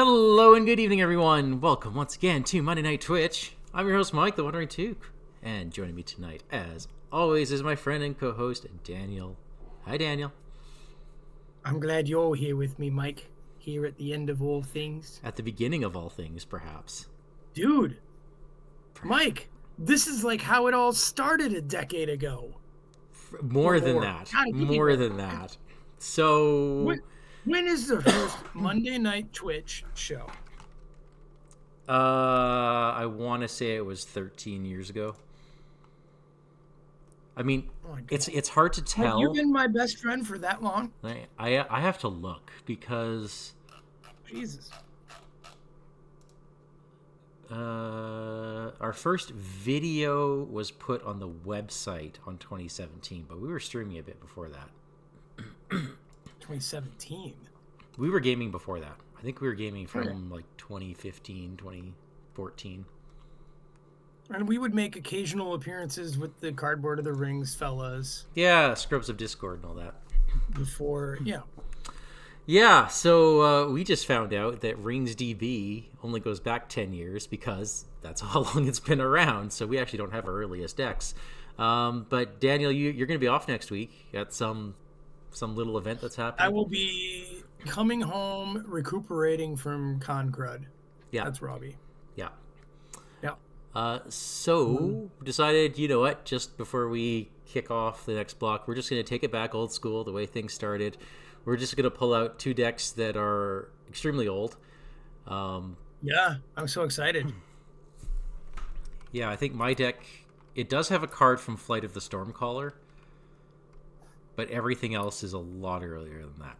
Hello and good evening, everyone. Welcome once again to Monday Night Twitch. I'm your host, Mike, the WanderingTook. And joining me tonight, as always, is my friend and co-host, Daniel. Hi, Daniel. I'm glad you're here with me, Mike. Here at the end of all things. At the beginning of all things, perhaps. Dude, Mike, this is like how it all started a decade ago. More than that. So... When is the first Monday Night Twitch show? I want to say it was 13 years ago. I mean, it's hard to tell. Have you been my best friend for that long? I have to look because... Jesus. Our first video was put on the website on 2017, but we were streaming a bit before that. 2017? We were gaming before that. I think we were gaming from like 2015, 2014. And we would make occasional appearances with the Cardboard of the Rings fellas. Yeah, Scrubs of Discord and all that. Before, yeah. Yeah, so we just found out that RingsDB only goes back 10 years because that's how long it's been around. So we actually don't have our earliest decks. But Daniel, you're going to be off next week at some little event that's happening. I will be coming home recuperating from Con Crud. Yeah. That's Robbie. Yeah. Yeah. So decided, you know what, just before we kick off the next block, we're just going to take it back old school, the way things started. We're just going to pull out two decks that are extremely old. Yeah, I'm so excited. Yeah, I think my deck, it does have a card from Flight of the Stormcaller, but everything else is a lot earlier than that.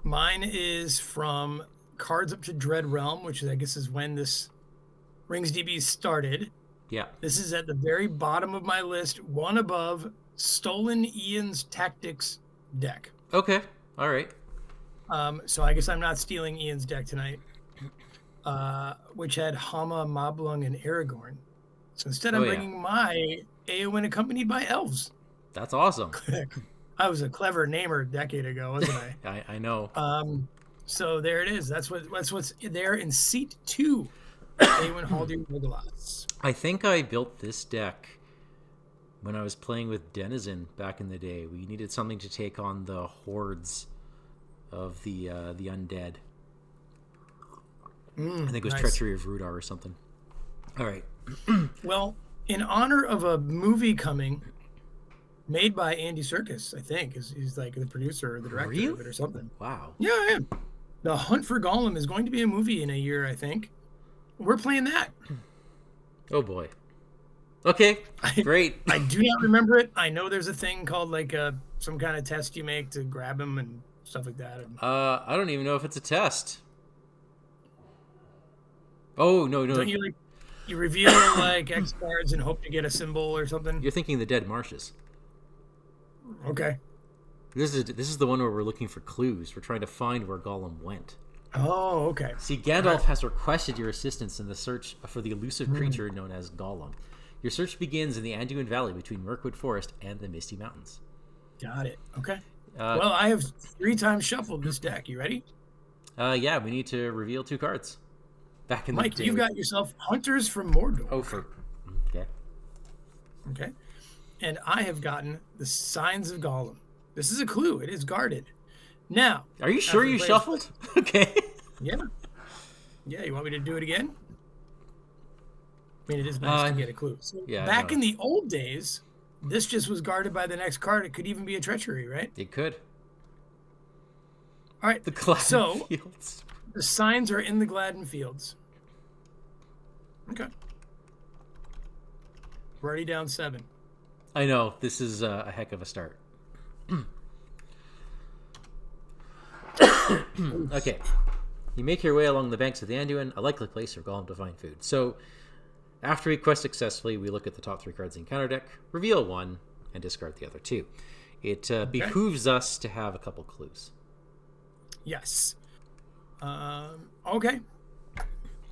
Mine is from Cards Up to Dread Realm, which I guess is when this RingsDB started. Yeah. This is at the very bottom of my list, one above Stolen Ian's Tactics deck. Okay. All right. So I guess I'm not stealing Ian's deck tonight, which had Hama, Moblung, and Aragorn. So instead, I'm bringing my Eowyn accompanied by elves. That's awesome. I was a clever namer a decade ago, wasn't I? I know. So there it is. That's what's there in seat 2. Eowyn Haldir Legolas. I think I built this deck when I was playing with Denizen back in the day. We needed something to take on the hordes of the undead. I think it was Treachery of Rudar or something. All right. Well, in honor of a movie coming made by Andy Serkis, I think he's like the producer or the director of it or something. Wow. Yeah, I am. The Hunt for Gollum is going to be a movie in a year, I think. We're playing that. Oh boy. Okay, great. I do not remember it. I know there's a thing called like some kind of test you make to grab him and stuff like that. I don't even know if it's a test. Oh no. Don't you reveal like X cards and hope to get a symbol or something? You're thinking the Dead Marshes. Okay. This is the one where we're looking for clues. We're trying to find where Gollum went. Oh, okay. See, Gandalf has requested your assistance in the search for the elusive creature known as Gollum. Your search begins in the Anduin Valley between Mirkwood Forest and the Misty Mountains. Got it. Okay. Well, I have 3 times shuffled this deck. You ready? Yeah, we need to reveal 2 cards. Back in Mike, the day. you've got yourself Hunters from Mordor. Okay. Okay. And I have gotten the Signs of Gollum. This is a clue. It is guarded. Now. Are you sure you shuffled? Okay. Yeah. Yeah, you want me to do it again? I mean, it is nice to get a clue. So back in the old days, this just was guarded by the next card. It could even be a treachery, right? It could. All right. The Gladden Fields. The signs are in the Gladden Fields. Okay. We're already down 7. I know. This is a heck of a start. Okay. You make your way along the banks of the Anduin, a likely place for Gollum to find food. So, after we quest successfully, we look at the top 3 cards in counter deck, reveal 1, and discard the other 2. It behooves us to have a couple clues. Yes. Okay.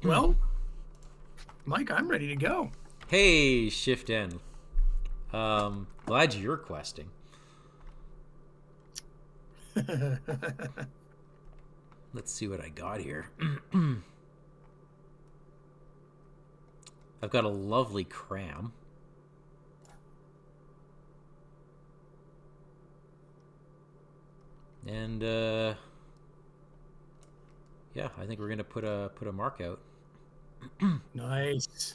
Well, Mike, I'm ready to go. Hey, Shift N. Glad you're questing. Let's see what I got here. I've got a lovely cram. And yeah, I think we're gonna put a mark out. Nice.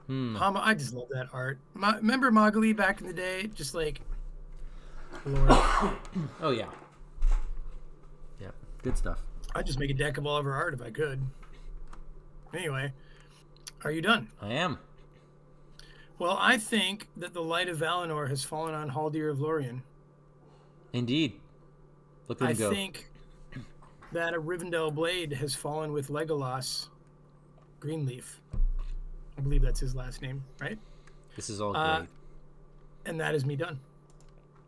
I just love that art. Remember Magali back in the day? Just like, Lord. Oh yeah. Yeah, good stuff. I'd just make a deck of all of her art if I could. Anyway, are you done? I am. Well, I think that the light of Valinor has fallen on Haldir of Lorien. Indeed. Look at him go. I think that a Rivendell blade has fallen with Legolas Greenleaf. I believe that's his last name, right? This is all great. And that is me done.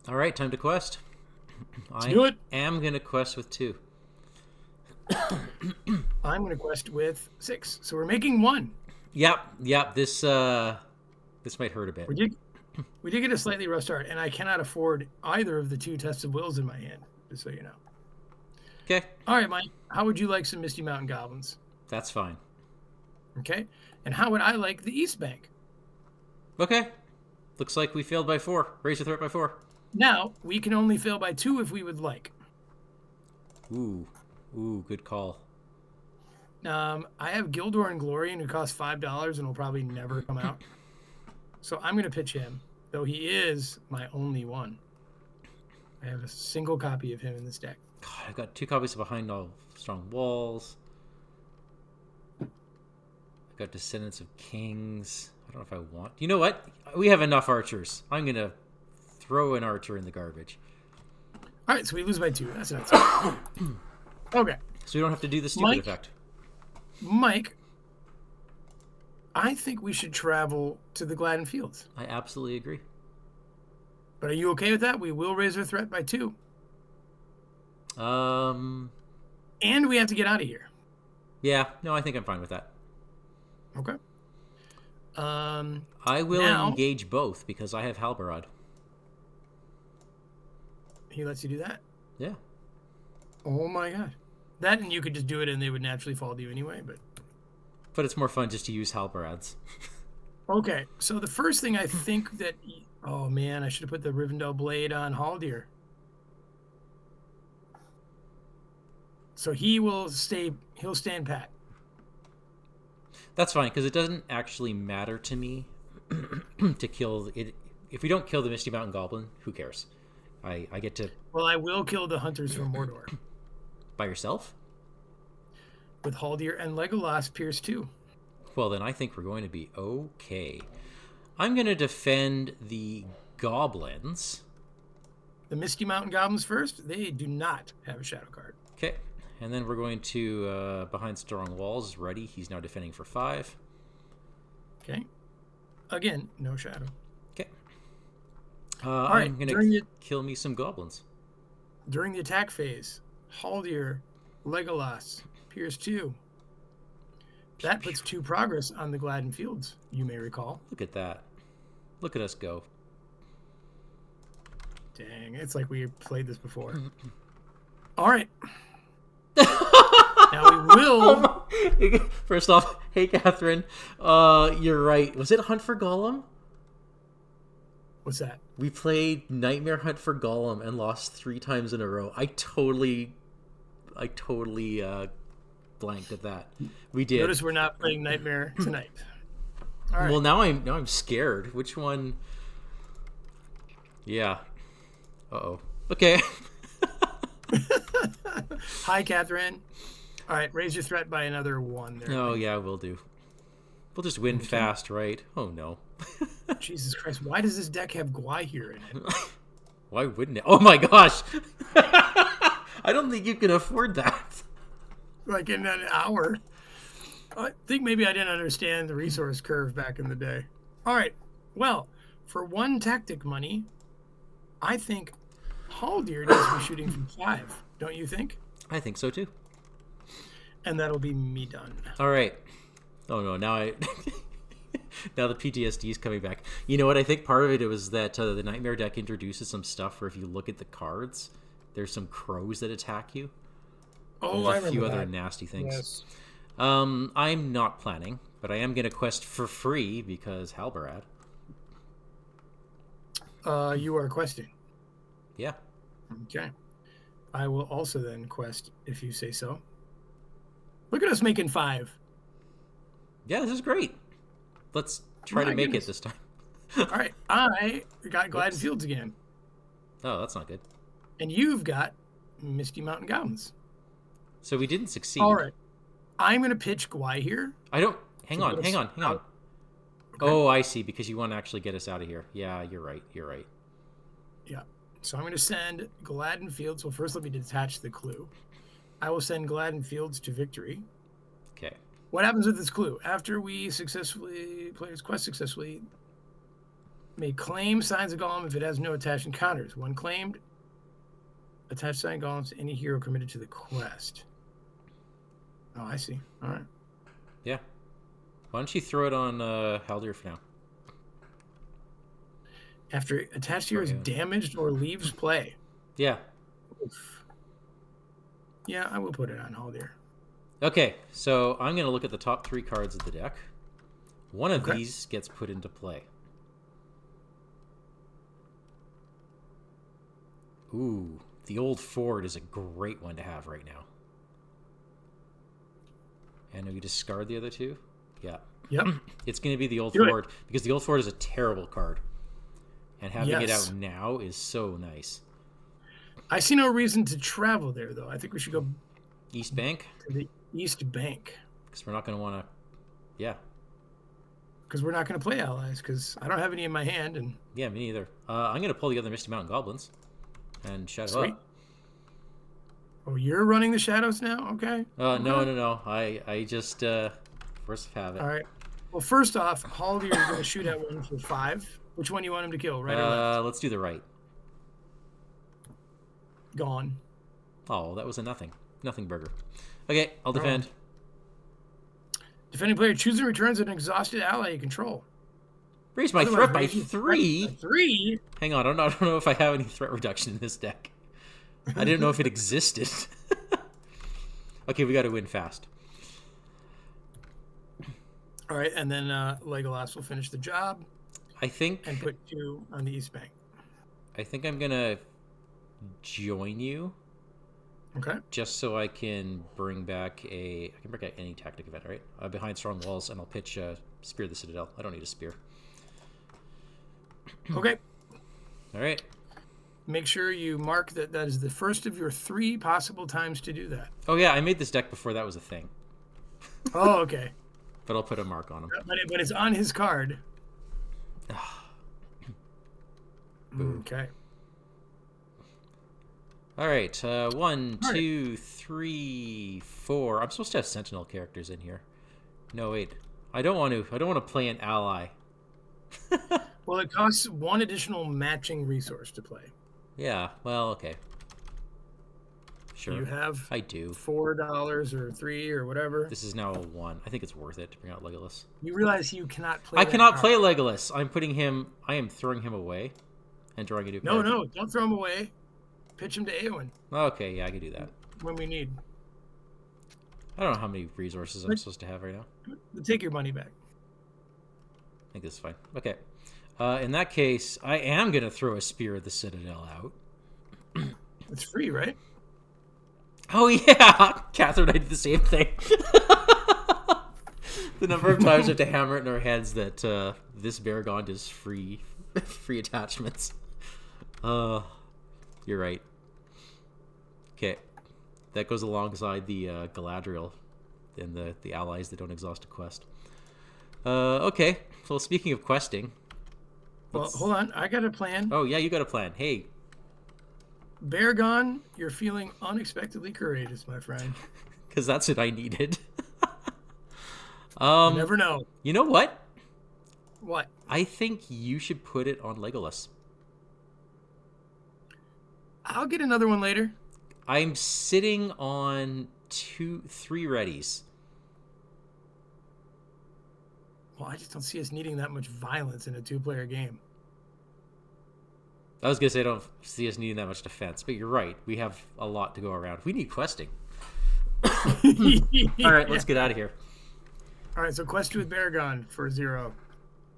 All right, time to quest. Let's do it. I am going to quest with 2. I'm going to quest with 6. So we're making 1. Yep. This might hurt a bit. We did get a slightly rough start, and I cannot afford either of the 2 tests of wills in my hand, just so you know. Okay. All right, Mike. How would you like some Misty Mountain Goblins? That's fine. Okay. And how would I like the East Bank? Okay. Looks like we failed by 4. Raise your threat by 4. Now, we can only fail by 2 if we would like. Ooh, good call. I have Gildor and Glorian who cost $5 and will probably never come out. So I'm going to pitch him, though he is my only one. I have a single copy of him in this deck. God, I've got 2 copies of Behind All Strong Walls. I've got Descendants of Kings. I don't know if I want... You know what? We have enough archers. I'm going to throw an archer in the garbage. All right, so we lose by 2. That's not okay. So we don't have to do the stupid effect. Mike, I think we should travel to the Gladden Fields. I absolutely agree. But are you okay with that? We will raise our threat by 2. And we have to get out of here. Yeah, no, I think I'm fine with that. Okay. I will engage both because I have Halbarad. He lets you do that? Yeah. Oh my god. That and you could just do it and they would naturally fall to you anyway, But it's more fun just to use Halbarads. Okay, so the first thing I think that... Oh man, I should have put the Rivendell blade on Haldir. So he'll stand pat. That's fine, because it doesn't actually matter to me to kill it. If we don't kill the Misty Mountain Goblin, who cares? I get to... Well, I will kill the hunters from Mordor. By yourself? With Haldir and Legolas Pierce 2. Well, then I think we're going to be okay. I'm going to defend the goblins. The Misty Mountain Goblins first. They do not have a shadow card. Okay. And then we're going to Behind Strong Walls. Ready. He's now defending for 5. Okay. Again, no shadow. Okay. All right. I'm going to kill me some goblins. During the attack phase, Haldir, Legolas, Pierce 2. That puts 2 progress on the Gladden Fields, you may recall. Look at that. Look at us go. Dang, it's like we played this before. All right. Now we will... First off, hey, Catherine. You're right. Was it Hunt for Gollum? What's that? We played Nightmare Hunt for Gollum and lost 3 times in a row. I totally blanked at that. We did. Notice we're not playing Nightmare tonight. All right. Well, now I'm scared. Which one? Yeah. Uh-oh. Okay. Hi, Catherine. All right, raise your threat by another 1 there. Oh, yeah, we'll do. We'll just win fast, right? Oh, no. Jesus Christ, why does this deck have Gwahir in it? Why wouldn't it? Oh, my gosh. I don't think you can afford that. Like in an hour. I think maybe I didn't understand the resource curve back in the day. All right, well, for 1 tactic money, I think Haldir needs to be shooting from 5. Don't you think? I think so, too. And that'll be me done. All right. Oh, no, now Now the PTSD is coming back. You know what? I think part of it was that the Nightmare deck introduces some stuff where if you look at the cards, there's some crows that attack you. Oh, I remember a few that. other nasty things. Yes. I'm not planning, but I am going to quest for free because Halbarad. You are questing. Yeah. Okay. I will also then quest if you say so. Look at us making 5. Yeah, this is great. Let's try to make it this time. All right. I got Gladden Fields again. Oh, that's not good. And you've got Misty Mountain Gardens. So we didn't succeed. All right. I'm going to pitch Gwai here. I don't... Hang on. Okay. Oh, I see. Because you want to actually get us out of here. Yeah, you're right. Yeah. So I'm going to send Gladden Fields. Well, first let me detach the clue. I will send Gladden Fields to victory. Okay. What happens with this clue? After we successfully play this quest successfully, may claim signs of Gollum if it has no attached encounters. When claimed, attach sign Gollum to any hero committed to the quest. Oh, I see. All right. Yeah. Why don't you throw it on Haldir for now? After attached hero is damaged or leaves play. Yeah. Oof. Yeah, I will put it on Haldir. Okay, so I'm going to look at the top 3 cards of the deck. One of these gets put into play. Ooh, the Old Ford is a great one to have right now. And we discard the other 2? Yeah. Yep. It's going to be the Old Ford because the Old Ford is a terrible card. And having it out now is so nice. I see no reason to travel there, though. I think we should go... East Bank? To the East Bank. Because we're not going to want to... Yeah. Because we're not going to play allies, because I don't have any in my hand. And yeah, me neither. I'm going to pull the other Misty Mountain Goblins and shadow up. Oh, you're running the shadows now? Okay. No. I just first have it. All right. Well, first off, Haldir is going to shoot at one for 5. Which one do you want him to kill, right or left? Let's do the right. Gone. Oh, that was a nothing burger. Okay, I'll defend. Defending player chooses and returns an exhausted ally you control. Raise my threat by 3? 3? Hang on, I don't know if I have any threat reduction in this deck. I didn't know if it existed. Okay, we got to win fast. All right, and then Legolas will finish the job. I think... And put 2 on the East Bank. I think I'm going to join you. Okay. Just so I can bring back I can bring back any tactic event, right? Behind strong walls, and I'll pitch Spear the Citadel. I don't need a spear. Okay. All right. Make sure you mark that is the first of your 3 possible times to do that. Oh, yeah, I made this deck before that was a thing. Oh, okay. But I'll put a mark on him. But it's on his card. Okay. All right. 1, 2, 3, 4. I'm supposed to have Sentinel characters in here. No, wait. I don't want to play an ally. Well, it costs 1 additional matching resource to play. Yeah. Well, okay. Sure. You have... I do. $4 or $3 or whatever. This is now a 1. I think it's worth it to bring out Legolas. You realize you cannot play. I cannot play Legolas. I am throwing him away, and drawing a new card. No, don't throw him away. Pitch him to Eowyn. Okay, yeah, I can do that. When we need. I don't know how many resources I'm supposed to have right now. Take your money back. I think this is fine. Okay. In that case, I am going to throw a Spear of the Citadel out. It's free, right? Oh, yeah! Catherine, I did the same thing. The number of times we have to hammer it in our heads that this Baragon is free attachments. You're right. Okay. That goes alongside the Galadriel and the allies that don't exhaust a quest. Okay. So speaking of questing... Well, hold on. I got a plan. Oh, yeah, you got a plan. Hey. Baragon, you're feeling unexpectedly courageous, my friend. Because that's what I needed. You never know. You know what? What? I think you should put it on Legolas. I'll get another one later. I'm sitting on 3 readies. Well, I just don't see us needing that much violence in a 2-player game. I was going to say I don't see us needing that much defense, but you're right. We have a lot to go around. We need questing. All right, let's get out of here. All right, so quest with Baragon for 0.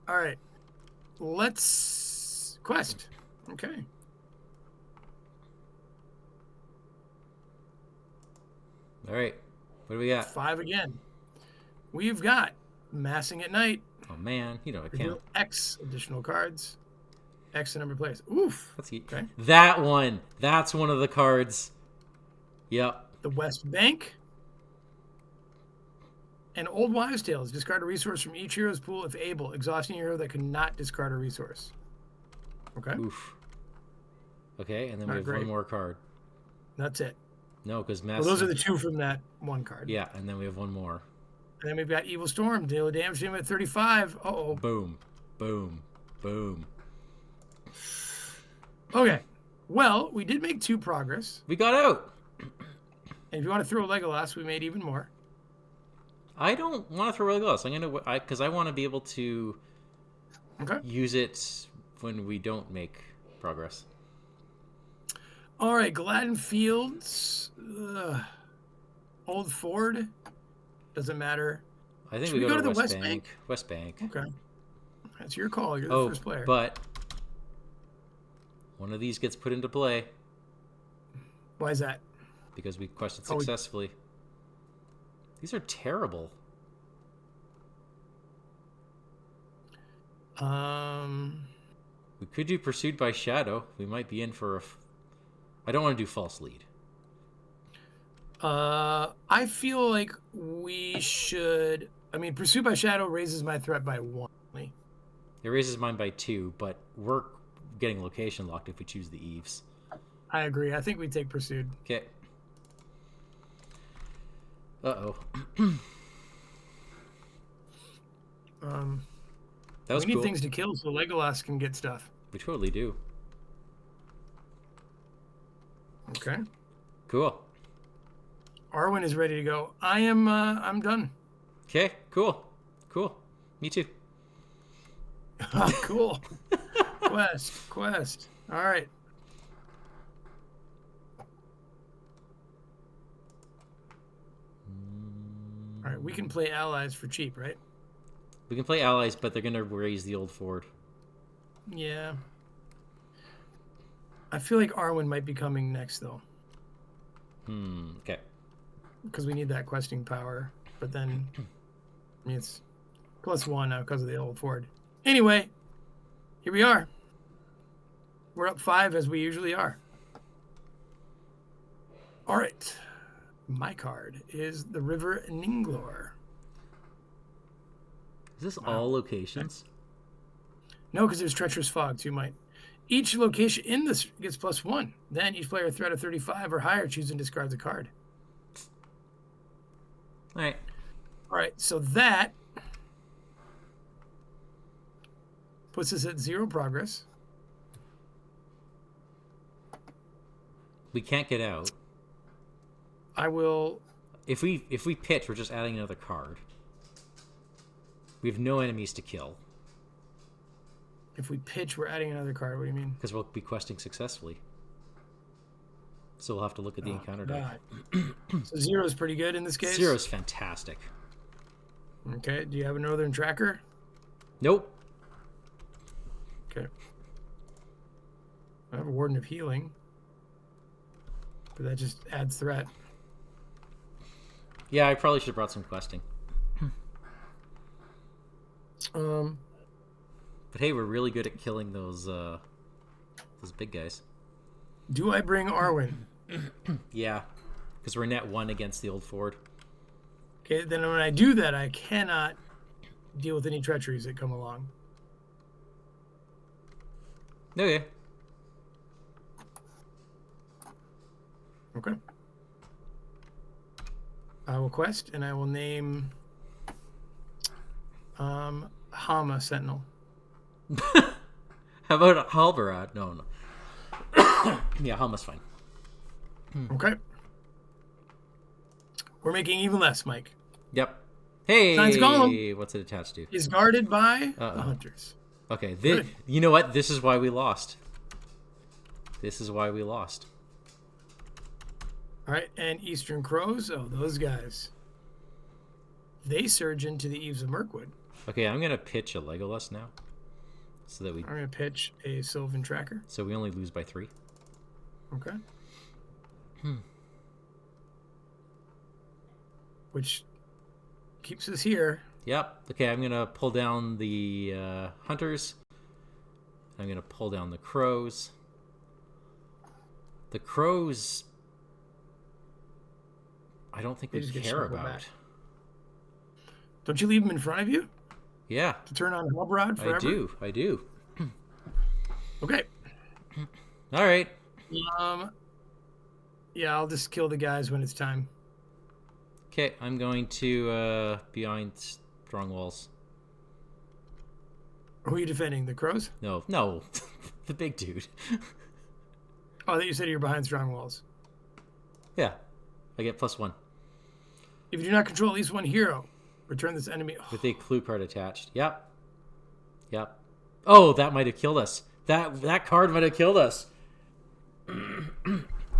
All right, let's quest. Okay. All right, what do we got? 5 again. We've got Massing at Night. Oh, man, you know I can't. X additional cards. X the number of players. Oof. Let's see. Okay. That one. That's one of the cards. Yep. The West Bank. And Old Wives' Tales. Discard a resource from each hero's pool if able, exhausting a hero that cannot discard a resource. Okay. Oof. Okay, and then we have one more card. That's it. No, because Well, those are the 2 from that one card. Yeah, and then we have one more. And then we've got Evil Storm. Deal damage to him at 35. Uh-oh. Boom. Boom. Boom. Okay. Well, we did make 2 progress. We got out. And if you want to throw Legolas, we made even more. I don't want to throw Legolas. Because I want to be able to use it when we don't make progress. All right, Gladden Fields, Old Ford, doesn't matter. I think we go to the West Bank. West Bank. Okay, that's your call. You're the first player. But one of these gets put into play. Why is that? Because we quested successfully. These are terrible. We could do Pursued by Shadow. We might be in for a... I don't want to do False Lead. I feel like we should... I mean, Pursued by Shadow raises my threat by 1. It raises mine by 2, but we're getting location locked if we choose the Eves. I agree. I think we take Pursued. Okay. Uh-oh. That was we need cool. things to kill so Legolas can get stuff. We totally do. Okay. Cool. Arwen is ready to go. I'm done. Okay, cool. Cool. Me too. Cool. Quest. All right. All right, we can play allies for cheap, right? We can play allies, but they're going to raise the Old Ford. Yeah. I feel like Arwen might be coming next, though. Okay. Because we need that questing power. But then, I mean, it's +1 now because of the Old Ford. Anyway, here we are. We're up 5 as we usually are. All right. My card is the River Ninglor. Is this all locations? No, because there's Treacherous Fog too, Mike. Each location in this gets +1. Then each player threat of 35 or higher chooses and discards a card. All right. All right, so that puts us at 0 progress. We can't get out. I will... If we pitch, we're just adding another card. We have no enemies to kill. If we pitch, we're adding another card. What do you mean? Because we'll be questing successfully. So we'll have to look at the encounter die. So 0 is pretty good in this case? 0 is fantastic. Okay, do you have a Northern Tracker? Nope. Okay. I have a Warden of Healing. But that just adds threat. Yeah, I probably should have brought some questing. But hey, we're really good at killing those big guys. Do I bring Arwen? Yeah, because we're net 1 against the Old Ford. Okay, then when I do that, I cannot deal with any treacheries that come along. Okay. Okay. I will quest, and I will name Hama Sentinel. How about Halbarad? No. Yeah, Hama's fine. Okay. We're making even less, Mike. Yep. Science Gollum. What's it attached to? Is guarded by the hunters. Okay, you know what? This is why we lost. This is why we lost. All right, and Eastern Crows. Oh, those guys. They surge into the eaves of Mirkwood. Okay, I'm gonna pitch a Legolas now, so that I'm gonna pitch a Sylvan Tracker. So we only lose by 3. Okay. Which keeps us here. Yep. Okay, I'm gonna pull down the hunters. I'm gonna pull down the crows. The crows, I don't think we care about. Back. Don't you leave them in front of you? Yeah. To turn on Hellbrod forever? I do. Okay. All right. Yeah, I'll just kill the guys when it's time. Okay, I'm going to behind strong walls. Who are you defending? The crows? No, the big dude. Oh, I thought you said you're behind strong walls. Yeah, I get +1. If you do not control at least one hero, return this enemy with a clue card attached. Yep. Oh, that might have killed us. That card might have killed us.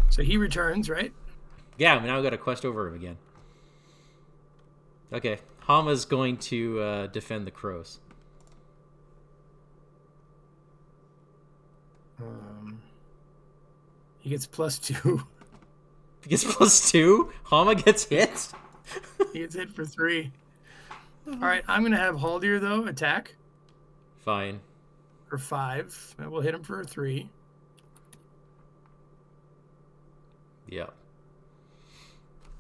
So he returns, right? Yeah, now I've got a quest over him again. Okay, Hama's going to defend the crows. He gets +2. He gets +2? Hama gets hit? He gets hit for 3. All right, I'm going to have Haldir, though, attack. Fine. For 5. And we'll hit him for 3. Yeah.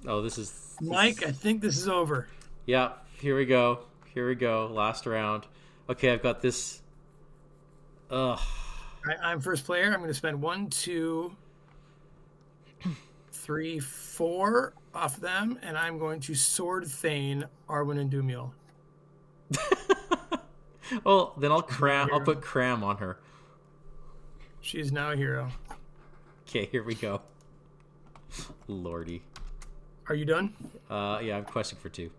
Oh, this is... Mike, I think this is over. Yeah, here we go. Last round. Okay, I've got this... Ugh. All right, I'm first player. I'm going to spend 1, 2, 3, 4 off them, and I'm going to Sword Thane Arwen and Dumiel. Well, then I'll put Cram on her. She is now a hero. Okay, here we go. Lordy. Are you done? Yeah, I'm questing for 2.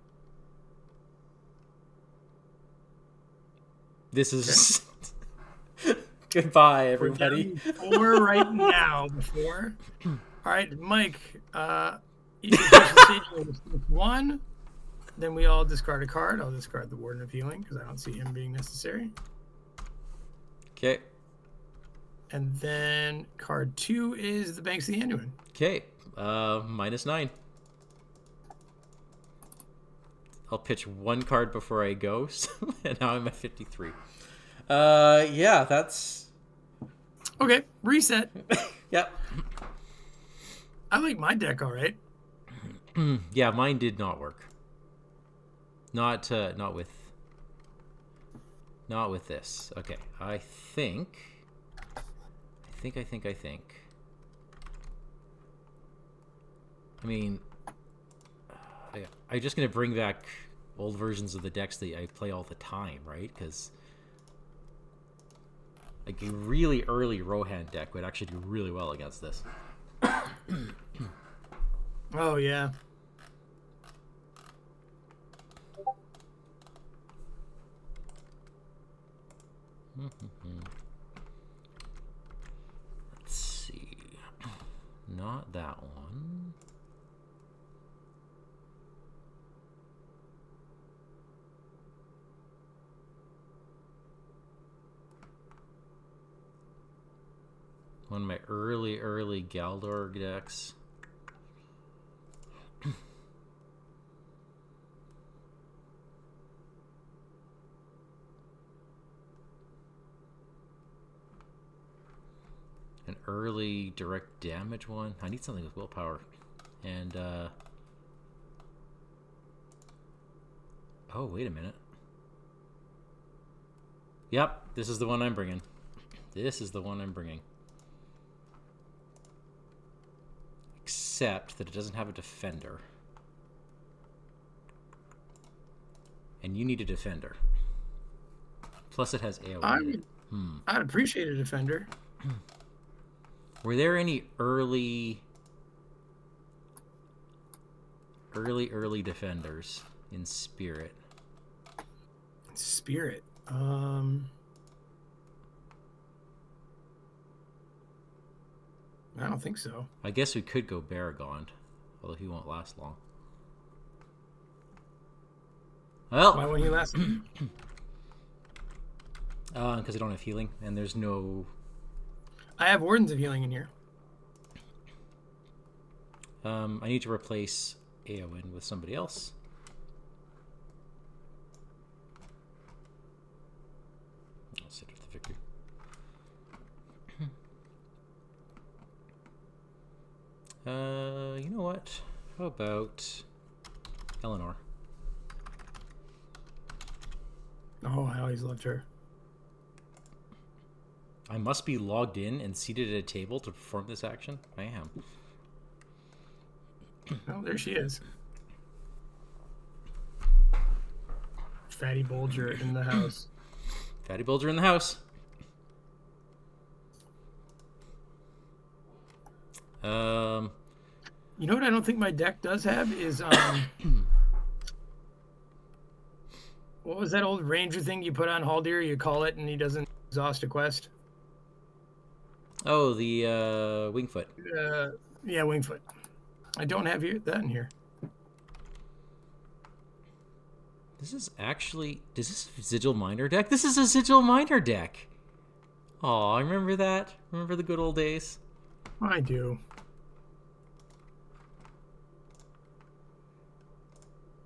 This is... Okay. Goodbye, everybody. 4 right now. 4. All right, Mike. You can with 1. Then we all discard a card. I'll discard the Warden of Healing because I don't see him being necessary. Okay. And then card 2 is the Banks of the Anduin. Okay. -9. I'll pitch 1 card before I go, and now I'm at 53. Yeah, that's... Okay, reset. Yep. I like my deck all right. Yeah, mine did not work. Not with this. Okay, I think. I mean, I'm just gonna bring back old versions of the decks that I play all the time, right? Because like a really early Rohan deck would actually do really well against this. Oh yeah. Let's see. Not that one. One of my early Galdor decks. An early direct damage one. I need something with willpower. And, oh, wait a minute. Yep, this is the one I'm bringing. Except that it doesn't have a defender. And you need a defender. Plus it has AoE. I'd appreciate a defender. Were there any early defenders? in spirit. Spirit. I don't think so. I guess we could go Baragond, although he won't last long. Well, why won't he last? Because I don't have healing, and there's no. I have Wardens of Healing in here. I need to replace Eowyn with somebody else. I'll sit with the victor. You know what? How about Eleanor? Oh, I always loved her. I must be logged in and seated at a table to perform this action. I am. Oh, there she is. Fatty Bulger in the house. Fatty Bulger in the house. You know what I don't think my deck does have is what was that old ranger thing you put on Haldir? You call it and he doesn't exhaust a quest. Oh, the Wingfoot. Yeah, Wingfoot. I don't have that in here. This is actually... Is this a Sigil Miner deck? This is a Sigil Miner deck! Aw, I remember that. Remember the good old days? I do.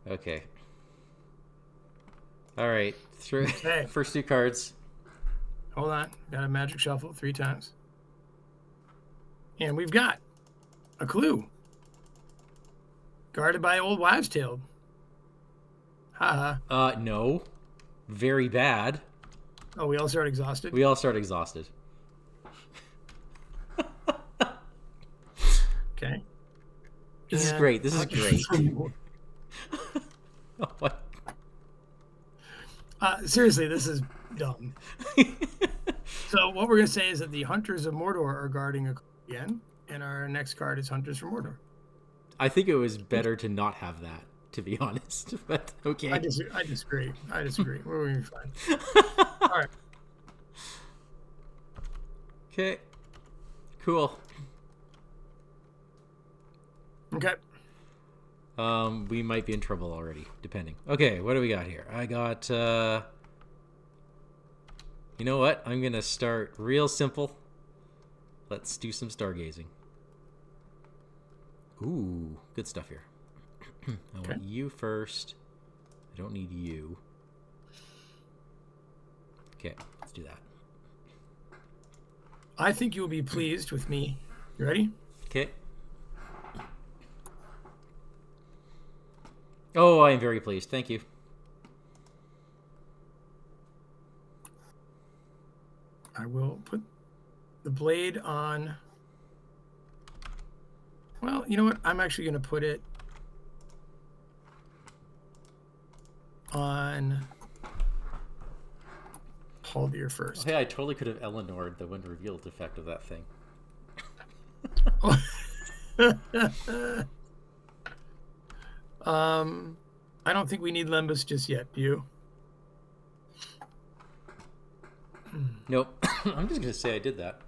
Okay. Alright, through Okay. First 2 cards. Hold on. Got a magic shuffle 3 times. And we've got a clue. Guarded by Old Wives' Tale. Haha. No. Very bad. Oh, we all start exhausted? We all start exhausted. Okay. This is great. This is great. Oh, what? Seriously, this is dumb. So what we're going to say is that the Hunters of Mordor are guarding a again, and our next card is Hunters from Mordor. I think it was better to not have that, to be honest. But okay. I disagree. We're going to be fine. All right. Okay. Cool. Okay. We might be in trouble already, depending. Okay, what do we got here? I got, you know what? I'm going to start real simple. Let's do some stargazing. Ooh, good stuff here. I want you first. I don't need you. Okay, let's do that. I think you will be pleased with me. You ready? Okay. Oh, I am very pleased. Thank you. I will put the blade on. Well, you know what? I'm actually going to put it on Haldir first. Hey, I totally could have Eleanored the when revealed effect of that thing. I don't think we need Lembas just yet. Do you? Nope. I'm just going to say I did that.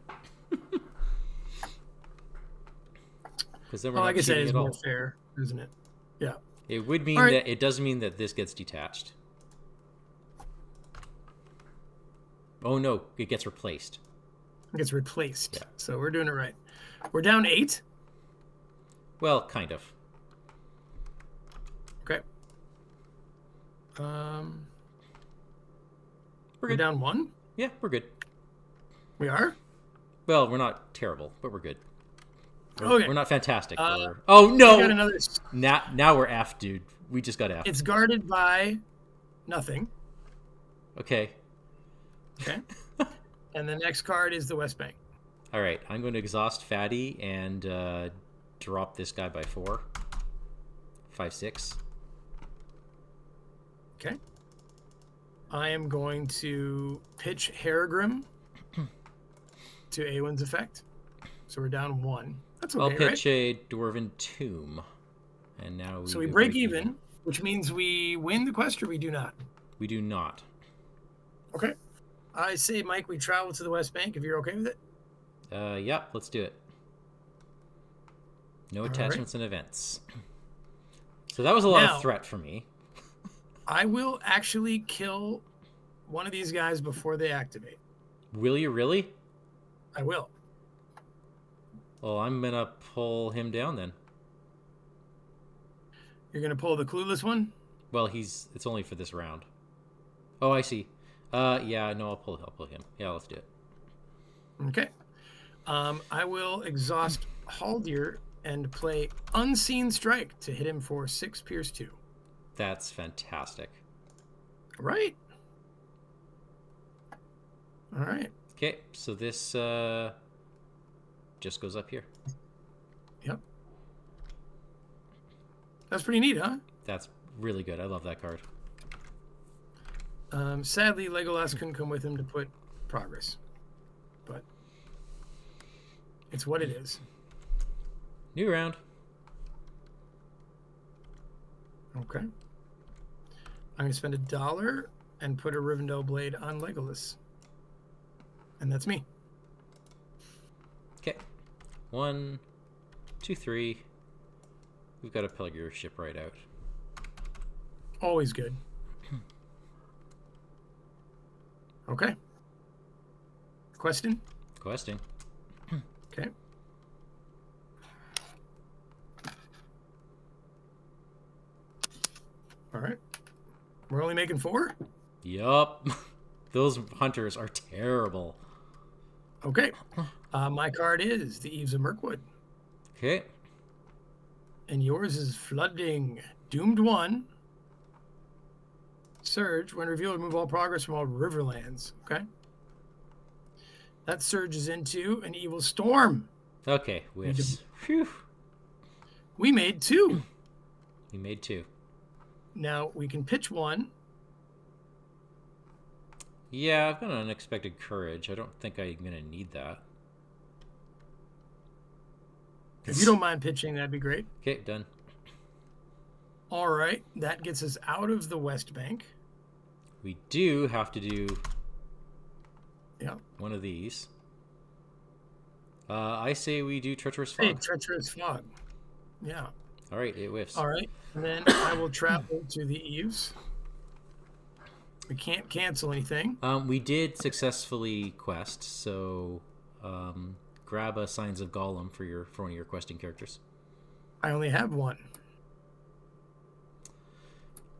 Because then we're not like I said, cheating it's at all. more fair, isn't it? Yeah. It would mean that it does mean that this gets detached. Oh no, it gets replaced. It gets replaced. Yeah. So we're doing it right. We're down 8. Well, kind of. Okay. We're down 1? Yeah, we're good. We are? Well, we're not terrible, but we're good. Okay. We're not fantastic. Oh no! We got another... Now we're F, dude. We just got F. It's guarded by nothing. Okay. Okay. And the next card is the West Bank. All right, I'm going to exhaust Fatty and drop this guy by 4. 5, 6. Okay. I am going to pitch Harrogrim to Awen's effect. So we're down 1. That's okay, I'll pitch right? a Dwarven Tomb. And now we break even. Which means we win the quest or we do not? We do not. Okay. I say, Mike, we travel to the West Bank if you're okay with it. Yeah, let's do it. No attachments and events. So that was a lot of threat for me. I will actually kill one of these guys before they activate. Will you really? I will. Well, I'm going to pull him down then. You're going to pull the clueless one? Well, it's only for this round. Oh, I see. Yeah, no, I'll pull him. Yeah, let's do it. Okay. I will exhaust Haldir and play Unseen Strike to hit him for 6 Pierce 2. That's fantastic. Right. All right. Okay, so this just goes up here. Yep. That's pretty neat, huh? That's really good. I love that card. Sadly, Legolas couldn't come with him to put progress. But it's what it is. New round. Okay. I'm going to spend $1 and put a Rivendell Blade on Legolas. And that's me. Okay. 1, 2, 3. We've got to plug your ship right out. Always good. Okay. Questing? Questing. Okay. All right. We're only making 4? Yup. Those hunters are terrible. Okay. My card is the Eves of Mirkwood. Okay. And yours is Flooding. Doomed 1. Surge. When revealed, remove all progress from all Riverlands. Okay. That surges into an Evil Storm. Okay. Phew. We made 2. You made 2. Now we can pitch 1. Yeah, I've got an Unexpected Courage. I don't think I'm going to need that. If you don't mind pitching, that'd be great. Okay, done. All right. That gets us out of the West Bank. We do have to do one of these. I say we do Treacherous Fog. Hey, Treacherous Fog. Yeah. All right, it whiffs. All right. And then I will travel to the Eves. We can't cancel anything. We did successfully quest, so grab a Signs of Gollum for one of your questing characters. I only have 1.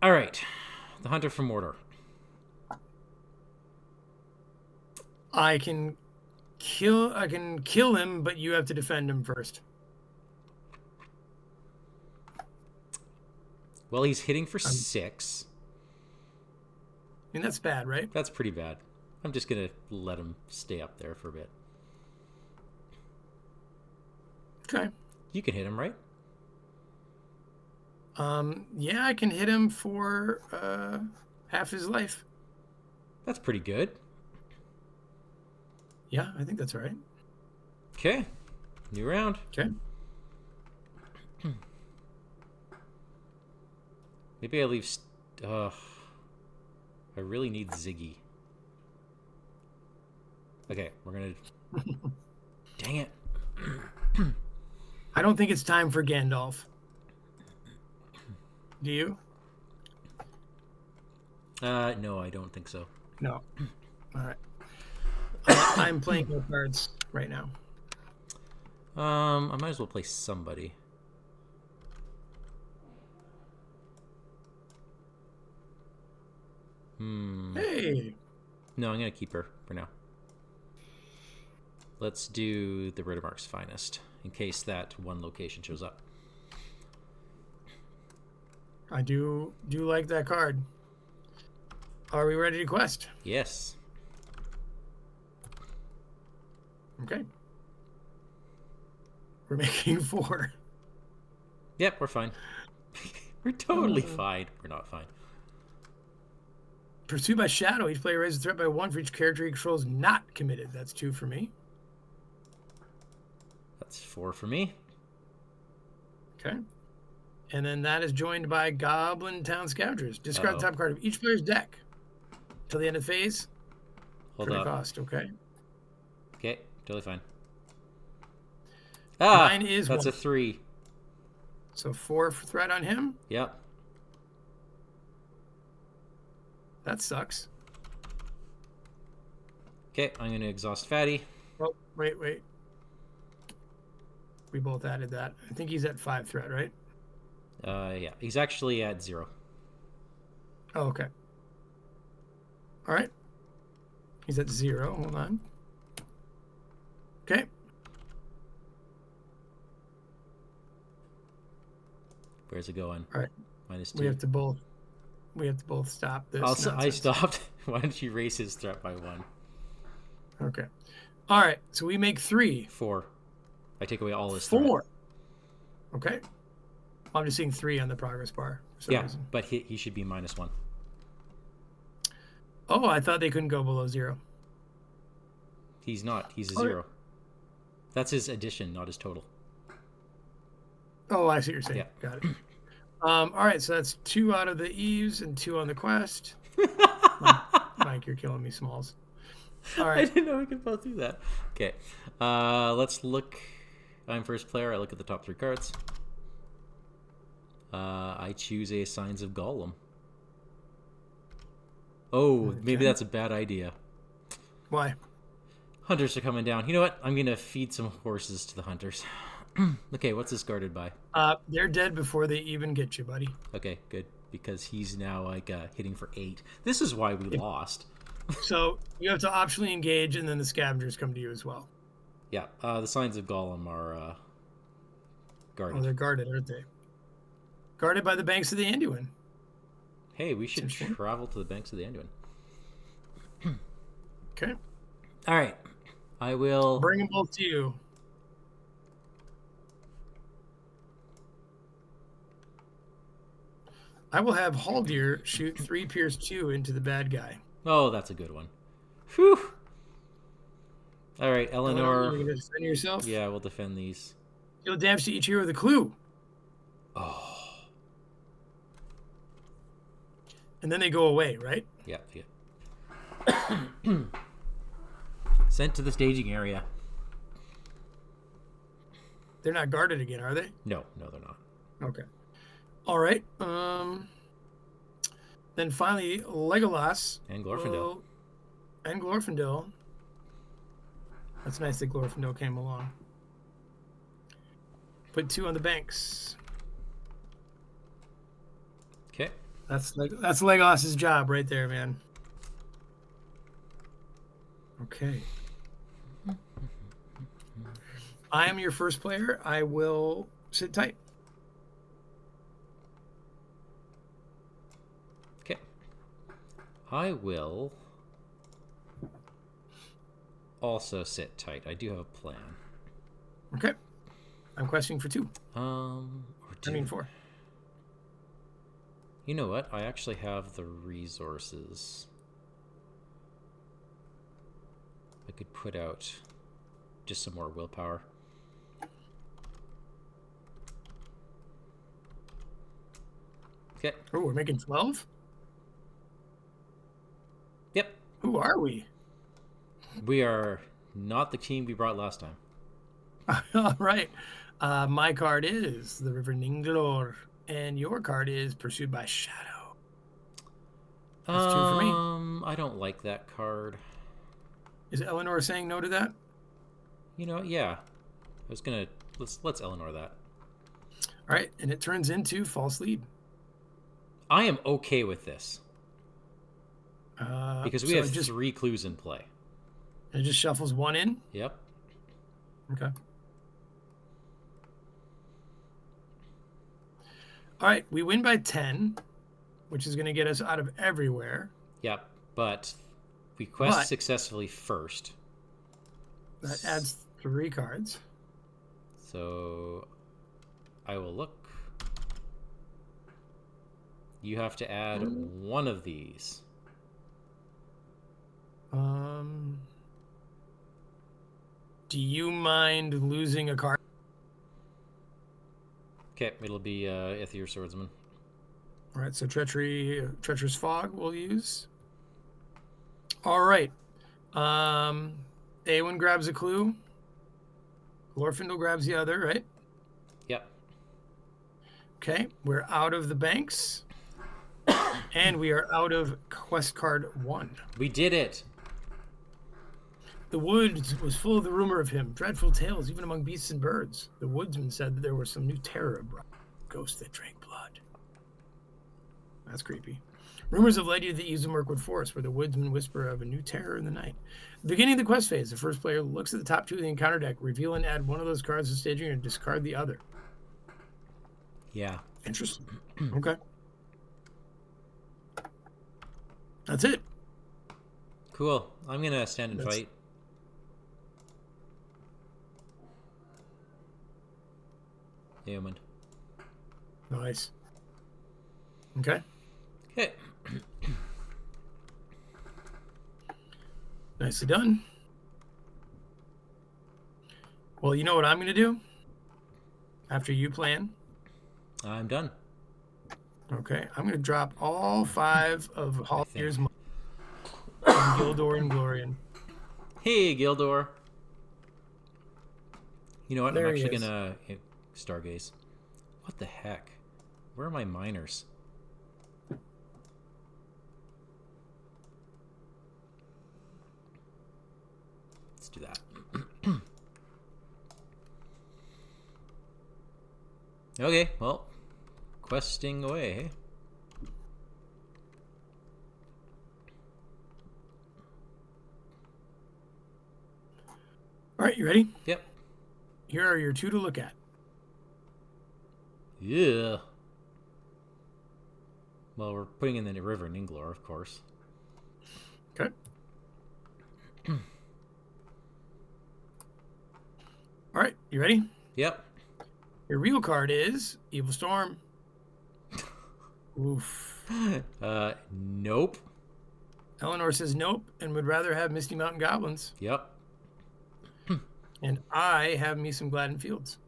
All right, the Hunter from Mordor. I can kill him, but you have to defend him first. Well, he's hitting for 6. I mean, that's bad, right? That's pretty bad. I'm just going to let him stay up there for a bit. Okay. You can hit him, right? Yeah, I can hit him for half his life. That's pretty good. Yeah, I think that's right. Okay. New round. Okay. Maybe I leave... I really need Ziggy. Okay, we're gonna... Dang it. I don't think it's time for Gandalf. Do you? No, I don't think so. No. All right. I'm playing no cards right now. I might as well play somebody. Hey. No, I'm gonna keep her for now. Let's do the Riddermark's Finest in case that one location shows up. I do like that card. Are we ready to quest? Yes. Okay. We're making 4. Yep, we're fine. We're totally fine. We're not fine. Pursued by Shadow. Each player raises a threat by 1 for each character he controls not committed. That's 2 for me. That's 4 for me. Okay. And then that is joined by Goblin Town Scavengers. Discard the top card of each player's deck till the end of the phase. Hold for up. the cost, okay? Okay, totally fine. Mine is that's 1. a 3. So 4 threat on him? Yep. That sucks. Okay, I'm going to exhaust Fatty. Oh, wait. We both added that. I think he's at 5 threat, right? Yeah, he's actually at 0. Oh, okay. All right. He's at 0. Hold on. Okay. Where's it going? All right. -2. We have to both stop this. Also, I stopped. Why don't you raise his threat by 1? Okay. All right. So we make 3. 4. I take away all his 4. threat. Okay. I'm just seeing 3 on the progress bar. For some reason. But he should be -1. Oh, I thought they couldn't go below 0. He's not. He's a 0. That's his addition, not his total. Oh, I see what you're saying. Yeah. Got it. All right, so that's 2 out of the Eves and 2 on the quest. Mike, you're killing me, Smalls. All right. I didn't know we could both do that. Okay. Let's look. I'm first player. I look at the top 3 cards. I choose a Signs of Gollum. Oh, maybe that's a bad idea. Why? Hunters are coming down. You know what? I'm going to feed some horses to the hunters. Okay, what's this guarded by? They're dead before they even get you, buddy. Okay, good. Because he's now like hitting for 8. This is why we lost. So you have to optionally engage, and then the scavengers come to you as well. Yeah, the Signs of Gollum are guarded. Oh, they're guarded, aren't they? Guarded by the banks of the Anduin. Hey, we should travel to the banks of the Anduin. Okay. All right. I will bring them both to you. I will have Haldir shoot 3 Pierce 2 into the bad guy. Oh, that's a good one. Whew. All right, Eleanor. You're going to defend yourself? Yeah, we'll defend these. Deal damage to each hero with a clue. Oh. And then they go away, right? Yeah. Sent to the staging area. They're not guarded again, are they? No, they're not. Okay. All right. Then finally, Legolas. And Glorfindel. And Glorfindel. That's nice that Glorfindel came along. Put 2 on the banks. Okay. That's Legolas's job right there, man. Okay. I am your first player. I will sit tight. Okay. I will also sit tight. I do have a plan. Okay. I'm questing for 2. Or 2. I mean 4. You know what? I actually have the resources. I could put out just some more willpower. Okay. Oh, we're making 12? Yep. Who are we? We are not the team we brought last time. All right. My card is the River Ninglor, and your card is Pursued by Shadow. That's 2 for me. I don't like that card. Is Eleanor saying no to that? You know, yeah. I was gonna let's Eleanor that. All right, and it turns into False Lead. I am okay with this because we have 3 clues in play. It just shuffles 1 in. Yep. Okay. All right, we win by 10, which is going to get us out of everywhere. Yep, but we quest successfully first. That adds 3 cards. So I will look. You have to add 1 of these. Do you mind losing a card? Okay, it'll be Ithier Swordsman. All right, so Treacherous Fog we'll use. All right. Awen grabs a clue. Glorfindel grabs the other, right? Yep. Okay, we're out of the banks. And we are out of quest card 1. We did it. The woods was full of the rumor of him, dreadful tales even among beasts and birds. The woodsman said that there was some new terror abroad, ghosts that drank blood. That's creepy. Rumors have led you to the eaves of Mirkwood Forest, where the woodsmen whisper of a new terror in the night. Beginning of the quest phase, the first player looks at the top 2 of the encounter deck, reveal and add one of those cards to staging, and discard the other. Yeah. Interesting. Okay. That's it. Cool. I'm gonna stand and fight. Human. Nice. Okay. Okay. Nicely done. Well, you know what I'm going to do? After you plan? I'm done. Okay. I'm going to drop all 5 of Hallier's money on Gildor and Glorian. Hey, Gildor. You know what? There I'm actually going to Stargaze. What the heck? Where are my miners? Let's do that. Okay, well, questing away, hey? All right, you ready? Yep. Here are your 2 to look at. Yeah. Well, we're putting in the river in Inglor, of course. Okay. All right, you ready? Yep. Your real card is Evil Storm. Oof. Nope. Eleanor says nope and would rather have Misty Mountain Goblins. Yep. And I have me some Gladden Fields.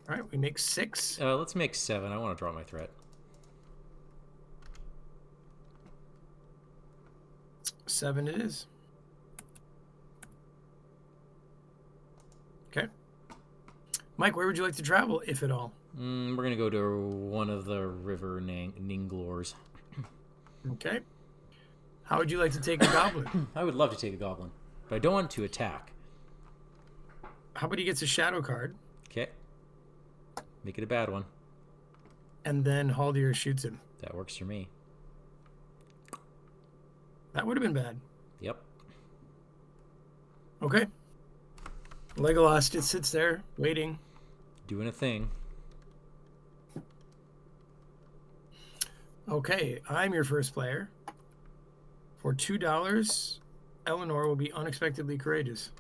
All right, we make 6. Let's make 7. I want to draw my threat. 7 it is. Okay. Mike, where would you like to travel, if at all? We're going to go to one of the river Ninglors. Okay. How would you like to take a goblin? I would love to take a goblin, but I don't want to attack. How about he gets a shadow card? Okay. Make it a bad one. And then Haldir shoots him. That works for me. That would have been bad. Yep. Okay. Legolas just sits there, waiting. Doing a thing. Okay, I'm your first player. For $2, Eleanor will be unexpectedly courageous.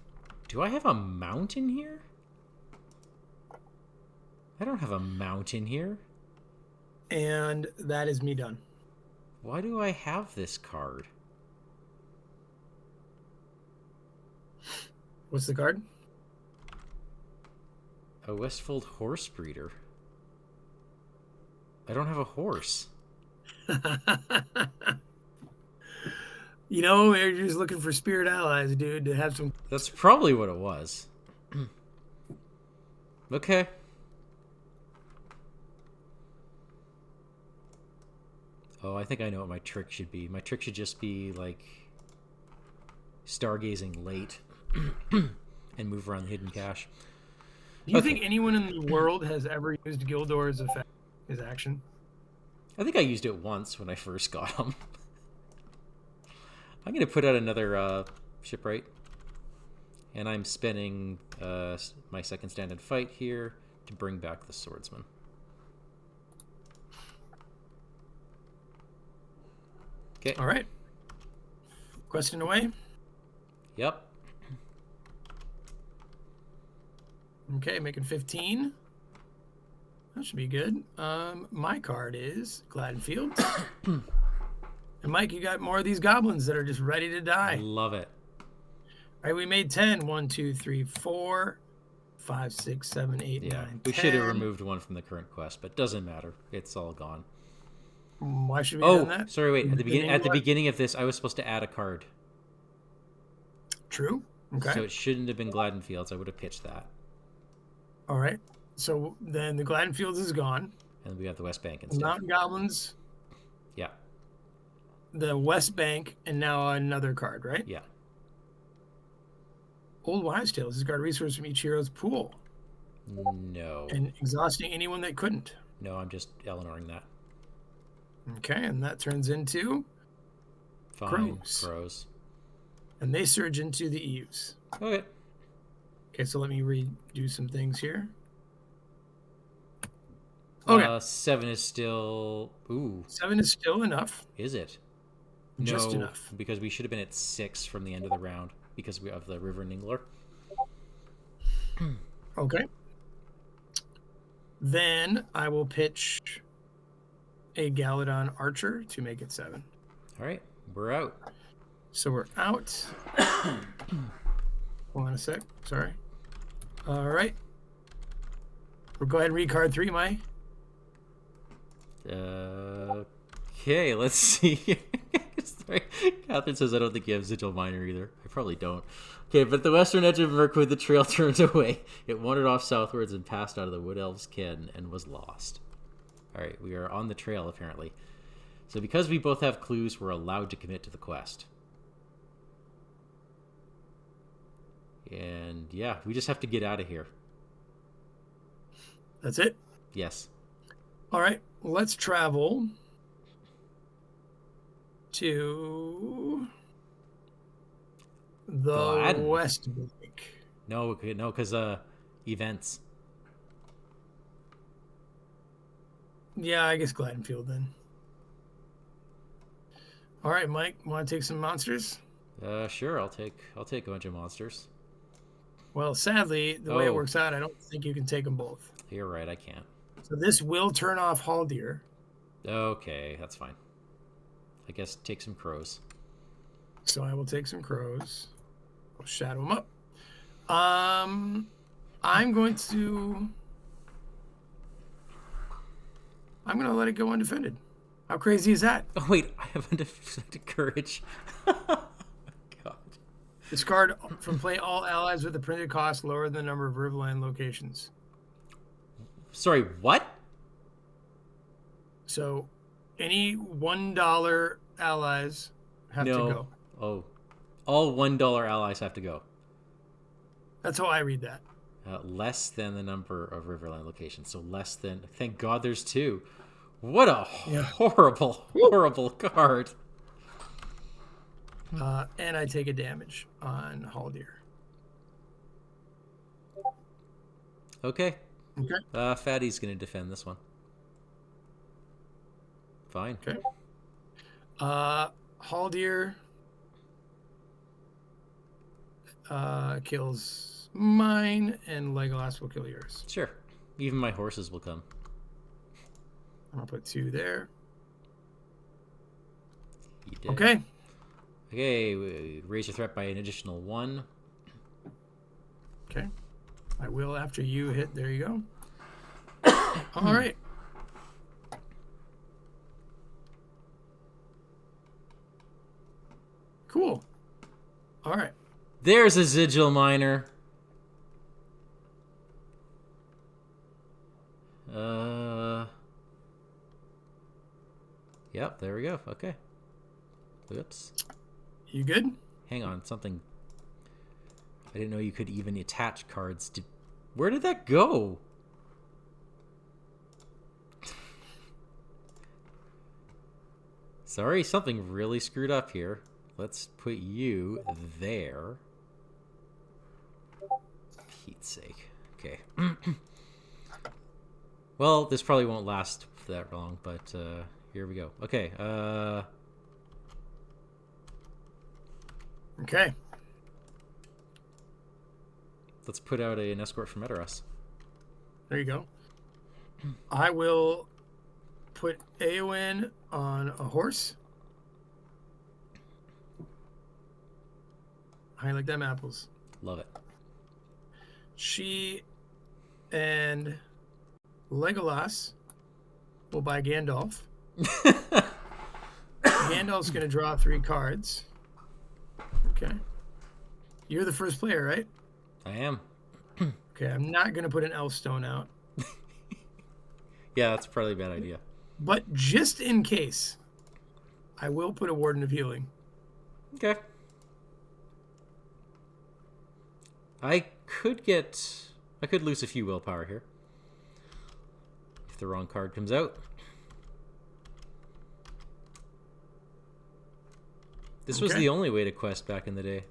Do I have a mountain here? I don't have a mountain here. And that is me done. Why do I have this card? What's the card? A Westfold horse breeder. I don't have a horse. You know, you're just looking for spirit allies, dude, to have some... That's probably what it was. Okay. Oh, I think I know what my trick should be. My trick should just be, like, stargazing late and move around the hidden cache. Do you think anyone in the world has ever used Gildor's effect, his action? I think I used it once when I first got him. I'm going to put out another shipwright. And I'm spending my second standard fight here to bring back the swordsman. Okay. All right. Question away? Yep. Okay, making 15. That should be good. My card is Gladden Fields. And Mike, you got more of these goblins that are just ready to die. Love it. All right, we made 10. 1, 2, 3, 4, 5, 6, 7, 8, 9, we 10. should have removed one from the current quest, but doesn't matter. It's all gone. Why should we have done that? Sorry, wait. At the beginning of this, I was supposed to add a card. True. Okay. So it shouldn't have been Gladden Fields. I would have pitched that. All right. So then the Gladden Fields is gone. And we have the West Bank instead. Mountain Goblins. Yeah. The West Bank, and now another card, right? Yeah. Old Wives' Tales. Discard a resource from each hero's pool. No. And exhausting anyone that couldn't. No, I'm just Elenoring that. Okay, and that turns into Crows. And they surge into the Eves. Okay. Okay, so let me redo some things here. Okay. 7 is still... Ooh. 7 is still enough. Is it? Just enough. Because we should have been at 6 from the end of the round because we have the River Ningler. Okay. Then I will pitch a Galadon Archer to make it 7. All right, we're out. So we're out. Hold on a sec. Sorry. All right. We'll go ahead and recard 3, Mai. Okay, let's see. Sorry. Catherine says I don't think you have Sigil Minor either. I probably don't. Okay, but the western edge of Mirkwood, the trail turned away. It wandered off southwards and passed out of the Wood Elves' ken and was lost. All right, we are on the trail, apparently. So because we both have clues, we're allowed to commit to the quest. And yeah, we just have to get out of here. That's it? Yes. All right, let's travel to the Gladden. West Bank. No, because events. Yeah, I guess Gladdenfield then. All right, Mike, want to take some monsters? Sure, I'll take a bunch of monsters. Well, sadly, the way it works out, I don't think you can take them both. You're right, I can't. So this will turn off Haldir. Okay, that's fine. I guess take some crows. So I will take some crows. I'll shadow them up. I'm going to let it go undefended. How crazy is that? Oh wait, I have undefended courage. God. Discard from play all allies with a printed cost lower than the number of Riverland locations. Sorry, what? So any $1 allies have to go. Oh. All $1 allies have to go. That's how I read that. Less than the number of Riverland locations. So less than... Thank God there's 2. What a horrible card. And I take a damage on Haldir. Okay. Okay. Fatty's going to defend this one. Fine. Okay. Haldir kills mine, and Legolas will kill yours. Sure. Even my horses will come. I'll put 2 there. You did. Okay. Okay, raise your threat by an additional 1. Okay. I will after you hit. There you go. All right. Cool. All right. There's a Sigil Minor. Yep, there we go. Okay. Oops. You good? Hang on, something. I didn't know you could even attach cards. Where did that go? Sorry, something really screwed up here. Let's put you there. Pete's sake. Okay. Well, this probably won't last that long, but here we go. Okay. Okay. Let's put out an escort from Edoras. There you go. I will put Eowyn on a horse. I like them apples. Love it. She And Legolas will buy Gandalf. Gandalf's going to draw 3 cards. Okay. You're the first player, right? I am. Okay, I'm not going to put an elf stone out. Yeah, that's probably a bad idea. But just in case, I will put a Warden of Healing. Okay. I could lose a few willpower here. If the wrong card comes out. This was the only way to quest back in the day.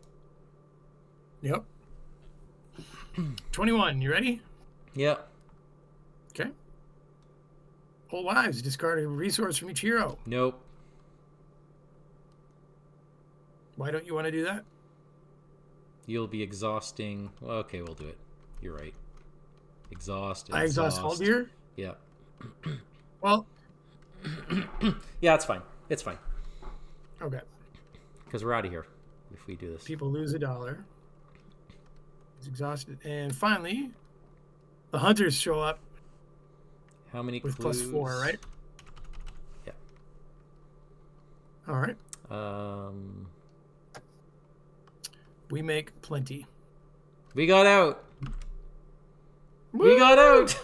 Yep. 21, you ready? Yep. Okay. Whole lives, discard a resource from each hero. Nope. Why don't you want to do that? You'll be exhausting. Well, okay, we'll do it. You're right. Exhaust. I exhaust all here? Yeah. Well. Yeah, it's fine. It's fine. Okay. Because we're out of here if we do this. People lose $1. He's exhausted. And finally, the hunters show up. How many with clues? +4, right? Yeah. All right. We make plenty. We got out. Woo! We got out.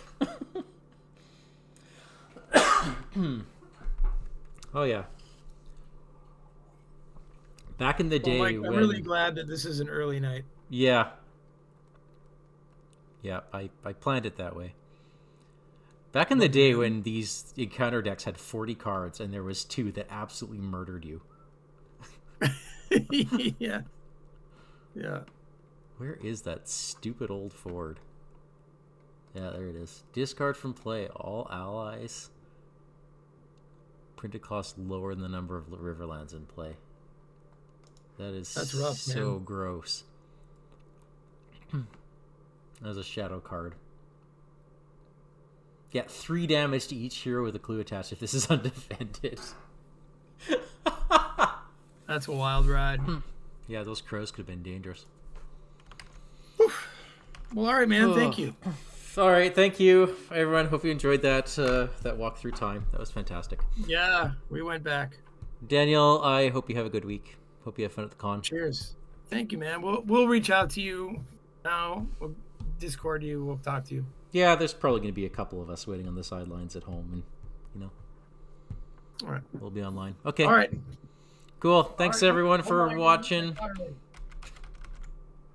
Oh yeah. Back in the day, Mike, I'm really glad that this is an early night. Yeah. Yeah, I planned it that way. Back in the day when these encounter decks had 40 cards and there was 2 that absolutely murdered you. Yeah. Yeah. Where is that stupid old Ford? Yeah, there it is. Discard from play. All allies. Printed cost lower than the number of Riverlands in play. That's rough, so man. Gross. That's a shadow card. Yeah, 3 damage to each hero with a clue attached if this is undefended. That's a wild ride. Yeah, those crows could have been dangerous. Whew. Well, all right, man. Thank you. All right, thank you, everyone. Hope you enjoyed that walkthrough time. That was fantastic. Yeah, we went back. Daniel, I hope you have a good week. Hope you have fun at the con. Cheers. Thank you, man. We'll reach out to you now. We'll Discord you. We'll talk to you. Yeah, there's probably going to be a couple of us waiting on the sidelines at home, and all right, we'll be online. Okay. All right. Cool. Thanks everyone for watching.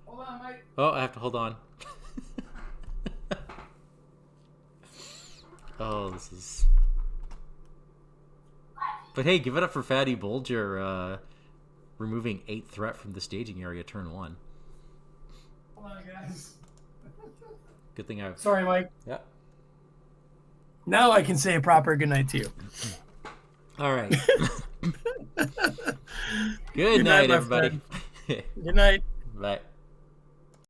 Hold on, Mike. Oh, I have to hold on. Oh, this is. But hey, give it up for Fatty Bulger removing 8 threat from the staging area turn 1. Hold on, guys. Good thing I've. Sorry, Mike. Yeah. Now I can say a proper good night to you. All right. Good night, everybody. Good night. Bye.